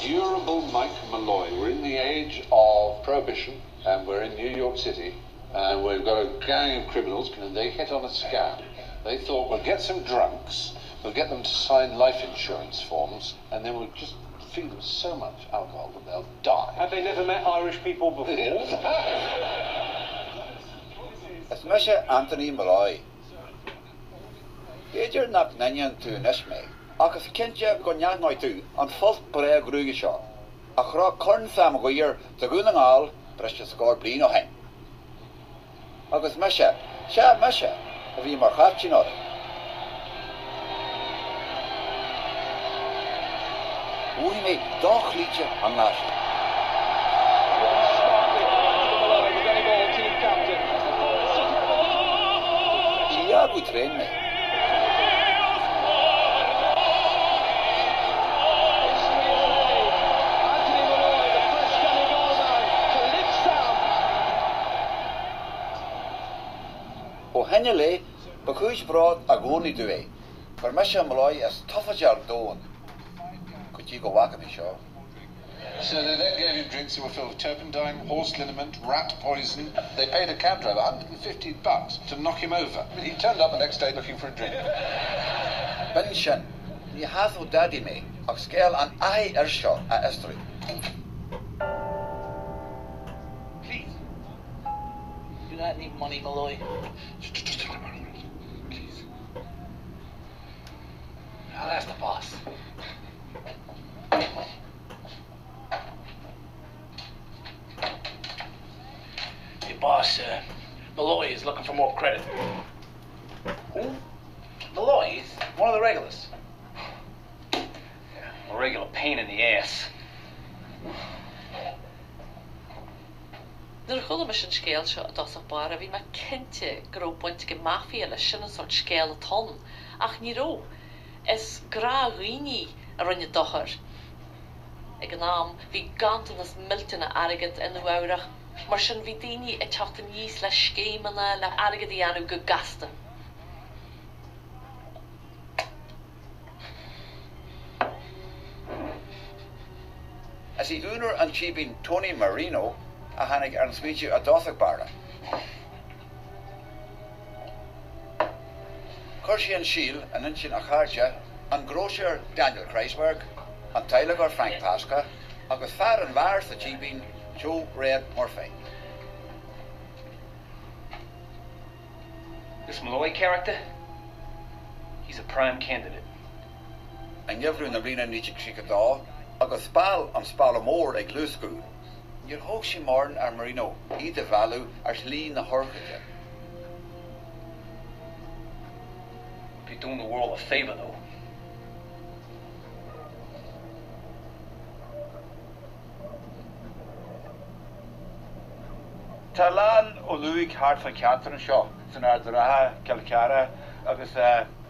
durable Mike Molloy. We're in the age of prohibition, and we're in New York City, and we've got a gang of criminals, and they hit on a scam. They thought, we'll get some drunks, we'll get them to sign life insurance forms, and then we'll just feed them so much alcohol that they'll die. Have they never met Irish people before? It's Mr. Anthony Molloy. Beidir nach Nanyan to Nishme. Agus Kentja Gonyan Noitu on Fult Brea Grugishaw. A cra corn sam goyer the Gunangal, precious score blino hen. Agus Mesha, Sha Mesha, of you Marchatchinot. We make Doch liedje on last. Yeah, we train me. O Henele, because broad a goni do for Mr. Molloy as tough as your dawn. Could you go whack me, sure? So they then gave him drinks that were filled with turpentine, horse liniment, rat poison. They paid a cab driver $150 to knock him over. But he turned up the next day looking for a drink. Benshin, you have no daddy me, of scale and I ershaw at Estrie. Please. Do not need money, Molloy. Just tell him, please. I'll ask the boss. Hey, boss, Molloy is looking for more credit. Who? Molloy is one of the regulars. Yeah, a regular pain in the ass. Nuair chuile me sin scéal seo a dosach bar a bhí me cinnte go raibh buinte go mafia le sin sort scéal a ton. Ach ní ró, is gra riní a rinne dochar. Ag an am, bhí gantan as miltena agad in uairach, mar sin bhí daoine a teachta níos le scéimena le agad í anú go gasta. As he owner and chiefing Tony Marino, a hannig and speech a dothak barra. Kershi and Shiel and Inchin Acharja, and Grocer Daniel Kreisberg, and Tyler Frank Pasca, and with Far and Vars the chiefing Joe Red Murphy. This Molloy character, he's a prime candidate. And never in the arena Nietzsche Chickadaw, and with Spal and Spalamore a glue school. Your Hoxie Morn or Marino, either value or lean the Horkage. Be doing the world a favour though. Talan Oluig Hart for Catherine Shaw, Sanardra, Calcara, agus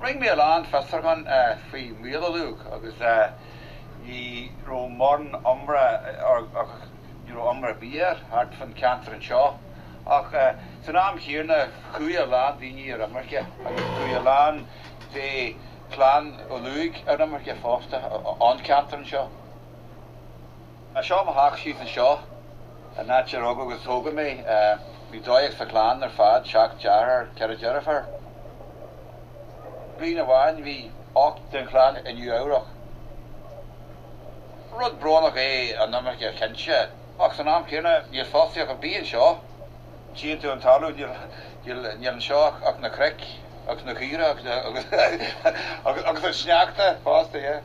ring me a land Festergan, free meal Luke, agus ye ro morn umbra or you know umbra beer, Hart van Catherine Shaw. Ach, so now I'm here na Kuya land in here, America, agus Kuya land the clan Oluig, America Foster, on Catherine Shaw. I saw my hack sheath and Shaw. And that's your ogo was toga me. We Dorais for clan their fad, Shack Jarrer, Kerry Jennifer. Green Awan, we oct den clan in New York. Rud Bronach and number your Kensha. Oxenam Kina, you're foster of being Shaw. She into Ontario, you'll Shaw, Ock na Creek, Ock na Kira, Ock the Snackta, foster, yeah.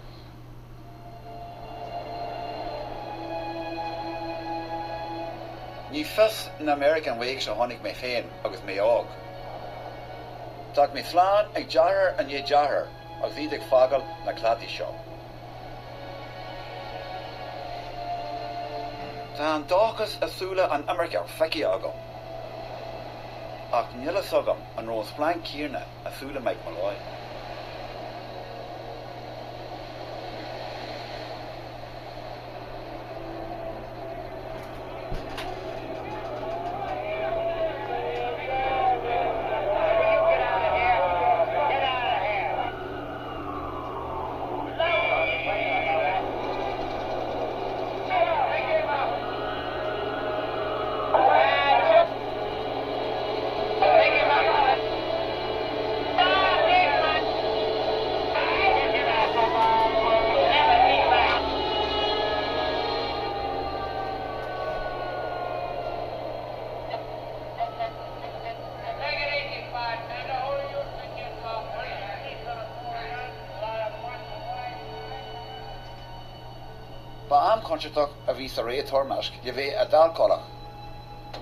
Ní fis in American weeks a honnig me féin agus me og. Tá me fláán ag jarrar an é jarrar agus iad ag fagal na cladí seo. Tá an dáchas asúla an America feici agam. Ach nílas agam an rós blanc cíirne asúla meid Molloy. Ba am concertach a ví a ré tormask, je ve a dalkolach.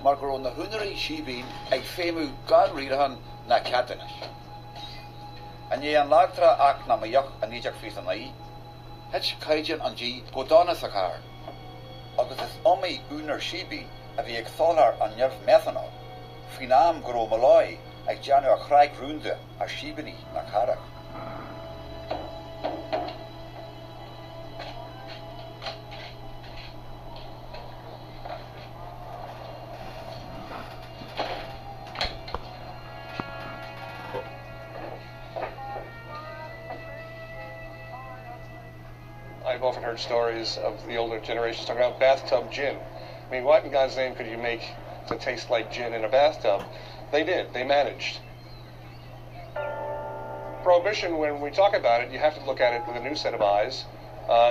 Maar gewoon de hunnerie shibin, ag femu gan ridahan na catenish. En je an lagtra ak na majach an nijak fis an ai, het kaijin an ji godana sakar. Agus is omi uner shibin, a vi ag tholar an nerv methanol. Finam gro Molloy, ag janu a chraig runde a shibini na karach. I've often heard stories of the older generations talking about bathtub gin. I mean, what in God's name could you make to taste like gin in a bathtub? They did. They managed. Prohibition, when we talk about it, you have to look at it with a new set of eyes,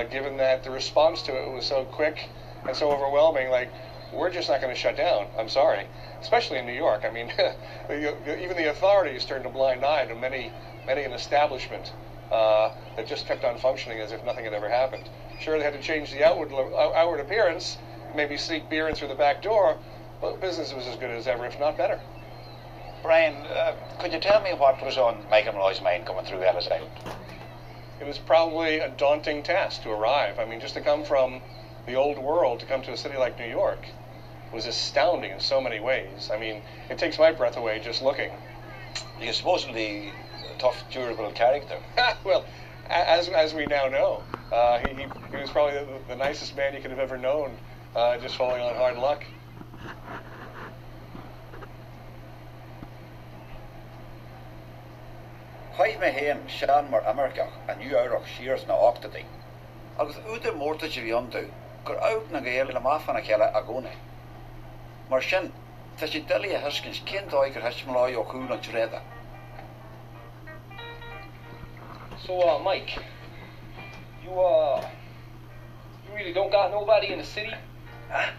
given that the response to it was so quick and so overwhelming. Like, we're just not going to shut down. I'm sorry. Especially in New York. I mean, even the authorities turned a blind eye to many an establishment that just kept on functioning as if nothing had ever happened. Sure, they had to change the outward appearance, maybe sneak beer in through the back door, but business was as good as ever, if not better. Brian, could you tell me what was on Michael Molloy's mind coming through Ellis Island? It was probably a daunting task to arrive. I mean, just to come from the old world to come to a city like New York was astounding in so many ways. I mean, it takes my breath away just looking. You're supposedly a tough, durable character. Well, as we now know, he was probably the nicest man you could have ever known, just falling on hard luck. Chwaith me hen Sean mar America a New York shears na octadi. Agus ude morta jiviondu, gur out na gael la mafana kella agone. Mar sin, ta si deli a huskins kind oiger hashmalai o cool on treda. So, Mike, you really don't got nobody in the city? Huh?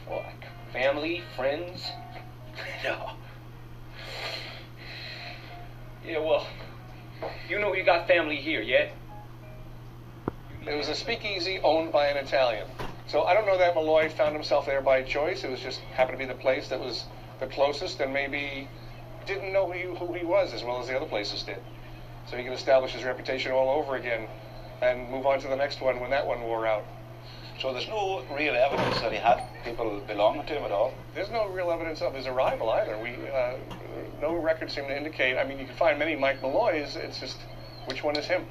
Well, like family, friends? No. Yeah, well, you know you got family here, yeah? It was a speakeasy owned by an Italian. So I don't know that Molloy found himself there by choice. It was just happened to be the place that was the closest, and maybe didn't know who he was as well as the other places did. So he could establish his reputation all over again and move on to the next one when that one wore out. So there's no real evidence that he had people belonging to him at all? There's no real evidence of his arrival either. No records seem to indicate. I mean, you can find many Mike Molloys. It's just, which one is him?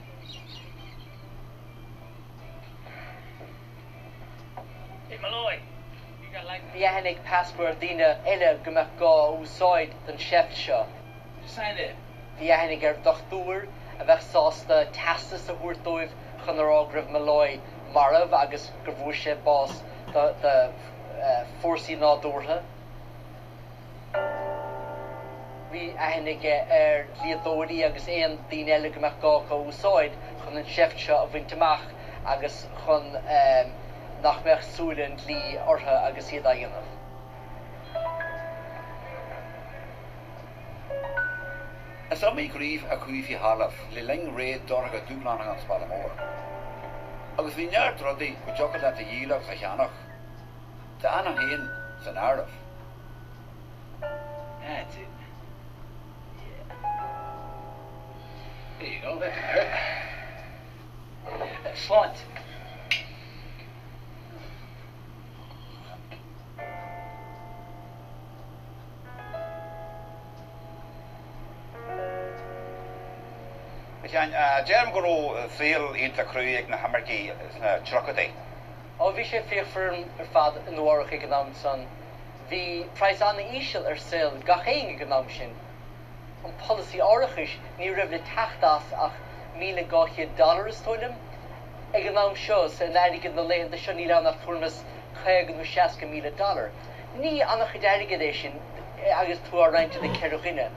Hey, Molloy, you got like... Bheannig passport dina ella gymach go úsáid den chef seo. Sign it. Bheannig dochtúr a bheith sásta tastas a húrtóibh chun rágribh Molloy marv agus gurvúse bás the fórsaí nádúrtha. Bhí aithnig líadóirí agus éon daoine eile gymach go úsáid chun an chef seo a bhainteach agus chun nach meach súlan lí ortha agus iad a dhéanamh. As am I grief a cuifi halaf, le ling raid dorga dúblan an spalamór. Agus vi neart roddi go jogad at the yílach a chanach. The anna hen san araf. That's it. Yeah. There you go, that can hurt. Excellent. Jerem go feel into Cruig na Hammergy na Trocody. Oh, vi sé féfern fad in Warach economic son. Vi price an ishel sale gachéing economic sin. On policy orachis ni rivle tachtas ach $1,000,000 toilem. Economic shows and that in the land the Shanila na Furnas Craig and $60,000. Ni an chidarigation agus to around to the Kerugina.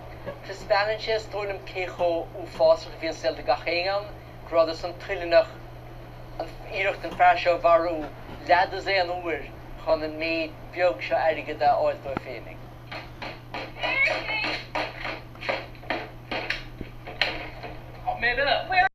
To Spanish toilem kecho u foster vi sel de gachéing grada san trillinach an iirecht an fearseo bharú leadas é an uair chun an méid beag seo airige de áiltó féinnig. Oh, man,